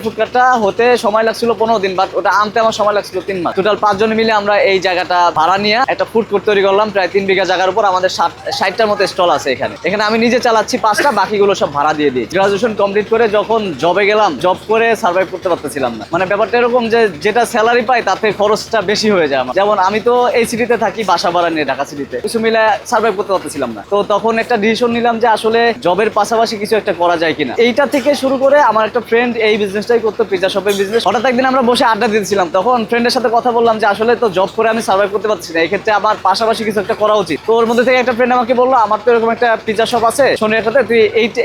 ফুডকার্টটা হতে সময় লাগছিল 15 দিন, বাট ওটা আনতে আমার সময় লাগছিল 3 মাস। টোটাল 5 জন মিলে আমরা এই জায়গাটা ভাড়া নিয়ে একটা ফুড কোর্ট তৈরি করলাম। প্রায় 3 বিঘা জায়গার উপর আমাদের 60টার মতো স্টল আছে। এখানে আমি নিজে চালাচ্ছি 5টা, বাকিগুলো সব ভাড়া দিয়ে দিই। গ্রাজুয়েশন কমপ্লিট করে যখন জবে গেলাম, জব করে সার্ভাইভ করতে পারতেছিলাম না। মানে ব্যাপারটা এরকম যে যেটা স্যালারি পাই তাতে খরচটা বেশি হয়ে যায় আমার। যেমন আমি তো এই সিটিতে থাকি, বাসা ভাড়া নিয়ে ঢাকা সিটিতে, কিছু মিলে সার্ভাইভ করতে পারতেছিলাম না। তো তখন একটা ডিসিশন নিলাম যে আসলে জবের পাশাপাশি কিছু একটা করা যায় কিনা। এইটা থেকে শুরু করে আমার একটা ফ্রেন্ড এই বিজনেসটাই করতো, পিৎজা শপের বিজনেস। হঠাৎ একদিন আমরা বসে আড্ডা দিতেছিলাম, তখন ফ্রেন্ডের সাথে কথা বললাম যে আসলে তো জব করে আমি সার্ভাইভ করতে পারছি না, এই ক্ষেত্রে আমার পাশাপাশি কিছু একটা করা উচিত। তো ওর মধ্যে থেকে একটা ফ্রেন্ড আমাকে বললো, আমার তো এরকম একটা পিৎজা শপ আছে সোনিয়াটাতে, তুই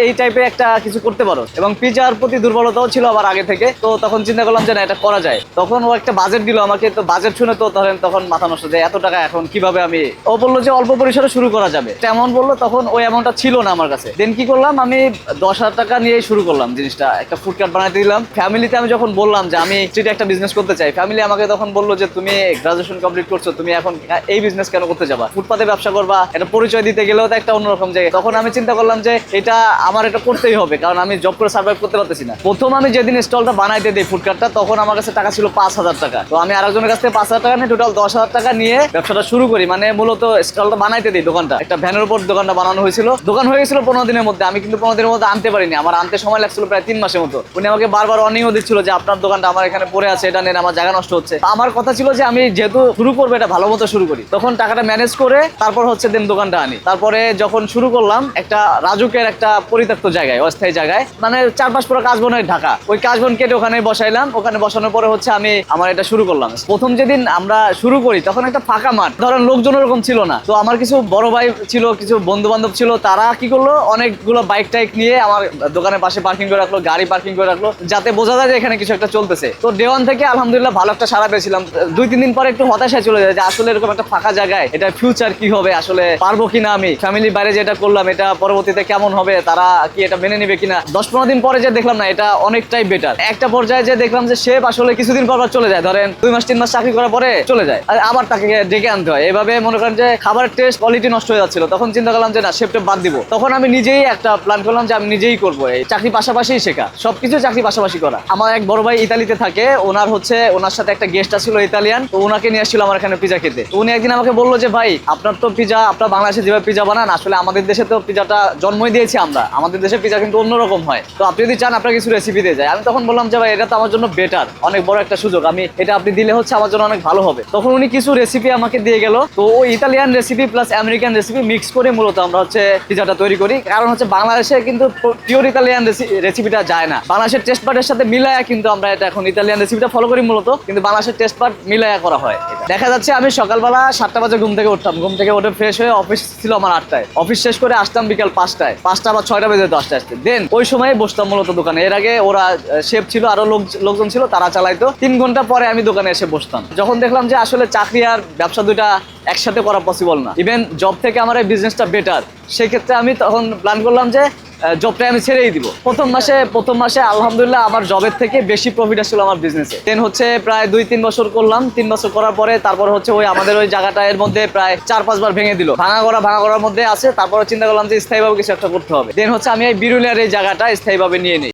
এই টাইপের একটা কিছু করতে পারো। এবং পিৎজার প্রতি দুর্বলতাও ছিল আবার আগে থেকে। তো তখন চিন্তা করলাম যে না, এটা করা যায়। তখন ও একটা বাজেট দিল আমাকে। তো বাজেট শুনে তো ধরেন তখন মাথা নষ্ট, যে এত টাকা এখন কিভাবে আমি। ও বললো যে অল্প পরিসরে শুরু করা যাবে, তেমন বললো। তখন ওই অ্যামাউন্টটা ছিল না আমার কাছে। দেন কি করলাম, আমি 10,000 টাকা নিয়ে শুরু করলাম জিনিসটা, একটা ফুড কার্ট বানাতে দিলাম। ফ্যামিলিতে আমি যখন বললাম যে আমি স্ট্রিটে একটা বিজনেস করতে চাই, ফ্যামিলি আমাকে তখন বললো যে তুমি গ্রাজুয়েশন কমপ্লিট করছো, তুমি এখন এই বিজনেস কেন করতে যাবা, ফুটপাতে ব্যবসা করবা, এটা পরিচয় দিতে গেলেও তো একটা অন্যরকম জায়গায়। তখন আমি চিন্তা করলাম যে এটা আমার এটা করতেই হবে, কারণ আমি জব করে সার্ভাইভ করতে পারতেছি না। প্রথম আমি যেদিন স্টলটা বানাইতে দিই ফুডকার্টটা, তখন আমার কাছে টাকা ছিল 5,000 টাকা। তো আমি আরেকজনের কাছ থেকে 5,000 টাকা নিয়ে টোটাল 10,000 টাকা নিয়ে ব্যবসাটা শুরু করি। মানে মূলত স্টলটা বানাইতে দিই, দোকানটা একটা ভ্যানের উপর দোকানটা বানানো হয়েছিল। দোকান হয়ে গেছিল 15 দিনের মধ্যে। আমি কিন্তু 15 দিনের মধ্যে আনতে পারিনি, আমার আনতে সময় লাগছিল প্রায় 3 মাসের মতো। উনি আমাকে বারবার ওয়ার্নিংও দিচ্ছিল যে আপনার দোকানটা আমার এখানে পড়ে আছে, এটা নেন, আমার জায়গা নষ্ট হচ্ছে। আমার কথা ছিল যে আমি যেহেতু শুরু করবো, এটা ভালো মতো শুরু করি। তখন টাকাটা ম্যানেজ করে তারপর হচ্ছে দেন দোকানটা আনি। তারপরে যখন শুরু করলাম একটা রাজুকের একটা পরিত্যক্ত জায়গায়, অস্থায়ী জায়গায়, মানে 4-5 পুরো কাশবন ঢাকা, ওই কাশবন কেটে ওখানে বসাইলাম। ওখানে বসানোর পরে হচ্ছে আমি আমার এটা শুরু করলাম। প্রথম যেদিন আমরা শুরু করি তখন একটা ফাঁকা মাঠ, ধরেন লোকজন ওরকম ছিল না। তো আমার কিছু বড় ভাই ছিল, কিছু বন্ধু বান্ধব ছিল, তারা কি করলো, অনেকগুলো বাইক টাইক নিয়ে আমার দোকানের পাশে পার্কিং করে রাখলো, গাড়ি পার্কিং করে রাখলো, যাতে বোঝা যায় যে এখানে কিছু একটা চলতেছে। তো ডে ওয়ান থেকে আলহামদুলিল্লাহ ভালো একটা সাড়া পেয়েছিলাম। 2-3 দিন পরে একটু হতাশায় চলে যায় যে আসলে এরকম একটা ফাঁকা জায়গায় এটা ফিউচার কি হবে, আসলে পারবো কিনা, আমি ফ্যামিলির বাইরে যেটা করলাম এটা পরবর্তীতে কেমন হবে, তারা কি এটা মেনে নিবে কিনা। 10-15 দিন পরে যে দেখলাম না, এটা অনেকটাই বেটার। একটা পর্যায়ে যে দেখলাম যে শেফ আসলে কিছুদিন পর চলে যায়, ধরেন 2-3 মাস চাকরি করার পরে চলে যায়, আবার তাকে ডেকে আনতে হয়। এভাবে মনে করেন যে খাবারের টেস্ট কোয়ালিটি নষ্ট হয়ে যাচ্ছিল। তখন চিন্তা করলাম যে না, শেফটা বাদ দিব। তখন আমি নিজেই একটা প্ল্যান করলাম যে আমি নিজেই করবো, এই চাকরি পাশাপাশি শেখা, সবকিছু চাকরি পাশাপাশি করা। আমার এক বড় ভাই ইতালিতে থাকে, ওনার সাথে একটা গেস্ট ছিল ইতালিয়ান, তো ওনাকে নিয়ে আসছিল আমার এখানে পিজা খেতে। তো উনি একদিন আমাকে বললো যে ভাই, আপনার তো পিজা, আপনার বাংলাদেশে যেভাবে পিজা বানান, আসলে আমাদের দেশে তো পিজাটা জন্মই দিয়েছি আমরা, আমাদের দেশে পিজা কিন্তু অন্যরকম হয়। তো আপনি যদি চান আপনার কিছু রেসিপি দিয়ে যায়। আমি তখন বললাম যে ভাই, এটা তো আমার জন্য বেটার, অনেক বড় একটা সুযোগ, আমি এটা আপনি দিলে হচ্ছে আমার জন্য অনেক ভালো হবে। তখন উনি কিছু রেসিপি আমাকে দিয়ে গেল। তো ওই Italian recipe plus American recipe mix করে মূলত আমরা হচ্ছে পিজাটা তৈরি করি। কারণ হচ্ছে বাংলাদেশে কিন্তু পিওর ইতালিয়ান রেসিপিটা যায় না, বাংলাদেশের টেস্ট পার্টের সাথে মিলায়া কিন্তু আমরা এটা এখন ইতালিয়ান রেসিপিটা ফলো করি মূলত, কিন্তু বাংলাদেশের টেস্ট পার্ট মিলায়া করা হয়। দেখা যাচ্ছে আমি সকালবেলা 7টা বাজে ঘুম থেকে উঠতাম, ঘুম থেকে উঠে ফ্রেশ হয়ে অফিস ছিল আমার 8টায়, অফিস শেষ করে আসতাম বিকাল 5টায়, 5টা বা 6টা বেজে 10টায় আসতে। দেন ওই সময় বসতাম মূলত দোকানে। এর আগে ওরা শেফ ছিল, আরো লোকজন ছিল, তারা চালাইতো। 3 ঘন্টা পরে আমি দোকানে এসে বসতাম। যখন দেখলাম যে আসলে চাকরি আর ব্যবসা দুইটা একসাথে করা পসিবল না, ইভেন জব থেকে আমার এই বিজনেসটা বেটার, সেক্ষেত্রে আমি তখন প্ল্যান করলাম যে জবটা আমি ছেড়েই দিব। প্রথম মাসে আলহামদুলিল্লাহ আমার জবের থেকে বেশি প্রফিট আসছিল আমার বিজনেসে। দেন হচ্ছে প্রায় 2-3 বছর করলাম। 3 বছর করার পরে তারপর হচ্ছে ওই আমাদের ওই জায়গাটা এর মধ্যে প্রায় 4-5 বার ভেঙে দিল, ভাঙা করার মধ্যে আছে। তারপরে চিন্তা করলাম যে স্থায়ীভাবে কিছু একটা করতে হবে। দেন হচ্ছে আমি এই বিরুলিয়ার এই জায়গাটা স্থায়ীভাবে নিয়ে নিই।